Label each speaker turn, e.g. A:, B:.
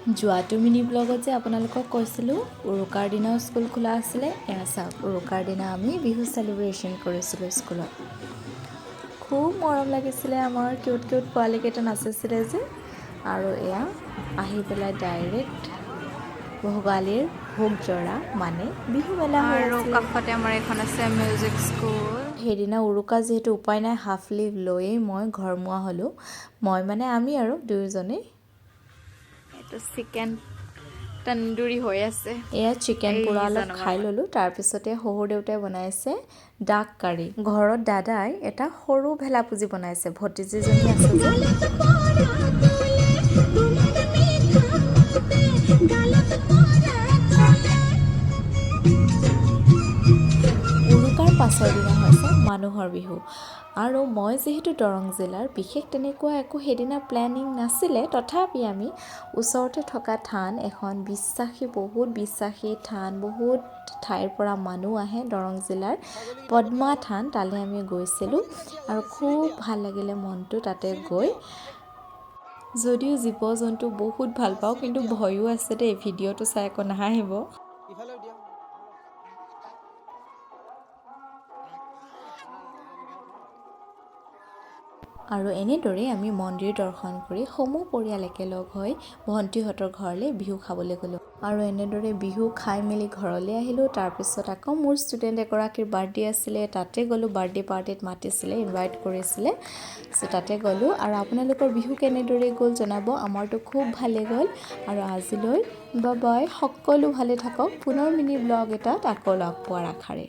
A: যোৱাটো মিনি ব্লগত যে আপোনালোকক কৈছিলোঁ উৰুকাৰ দিনাও স্কুল খোলা আছিলে, এয়া চাওক উৰুকাৰ দিনা আমি বিহু চেলিব্ৰেশ্যন কৰিছিলোঁ স্কুলত। খুব মৰম লাগিছিলে, আমাৰ কিউট কিউট পোৱালীকেইটা নাচিছিলে যে। আৰু এয়া আহি পেলাই ডাইৰেক্ট ভোগালীৰ ভোগ জৰা মানে বিহু মেলা হৈ
B: আৰু
A: আছিলে।
B: কাষতে আমাৰ এখন আছে মিউজিক স্কুল।
A: সেইদিনা উৰুকা যিহেতু উপায় নাই, হাফ লিভ লৈয়ে মই ঘৰমুৱা হ'লোঁ। মই মানে আমি আৰু দুয়োজনেই।
B: এইটো চিকেন তন্দুৰী হৈ আছে।
A: এয়া চিকেন পোৰা অলপ খাই ল'লোঁ। তাৰপিছতে শহুৰ দেউতাই বনাইছে ডাক কাৰী। ঘৰত দাদাই এটা সৰু ভেলাপুজি বনাইছে, ভতিজীজনী আছে যে। উৰুকাৰ পাছৰ দিনা হৈছে মানুহৰ বিহু। আৰু মই যিহেতু দৰং জিলাৰ, বিশেষ তেনেকুৱা একো সেইদিনা প্লেনিং নাছিলে, তথাপি আমি ওচৰতে থকা থান এখন বহুত বিশ্বাসী থান, বহুত ঠাইৰ পৰা মানুহ আহে দৰং জিলাৰ পদ্মা থান, তালৈ আমি গৈছিলোঁ আৰু খুব ভাল লাগিলে মনটো তাতে গৈ। যদিও জীৱ জন্তু বহুত ভাল পাওঁ, কিন্তু ভয়ো আছে দেই, ভিডিঅ'টো চাই আকৌ নাহাঁহিব। আৰু এনেদৰেই আমি মন্দিৰ দৰ্শন কৰি সমূহ পৰিয়াল একেলগ হৈ ভণ্টিহঁতৰ ঘৰলৈ বিহু খাবলৈ গ'লোঁ। আৰু এনেদৰে বিহু খাই মেলি ঘৰলৈ আহিলোঁ। তাৰপিছত আকৌ মোৰ ষ্টুডেণ্ট এগৰাকীৰ বাৰ্থডে আছিলে, তাতে গ'লোঁ। বাৰ্থডে পাৰ্টিত মাতিছিলে, ইনভাইট কৰিছিলে, চ' তাতে গ'লোঁ। আৰু আপোনালোকৰ বিহু কেনেদৰে গ'ল জনাব। আমাৰতো খুব ভালে গ'ল। আৰু আজিলৈ বাই বাই, সকলো ভালে থাকক। পুনৰ মিনি ব্লগ এটাত আকৌ লগ পোৱাৰ আশাৰে।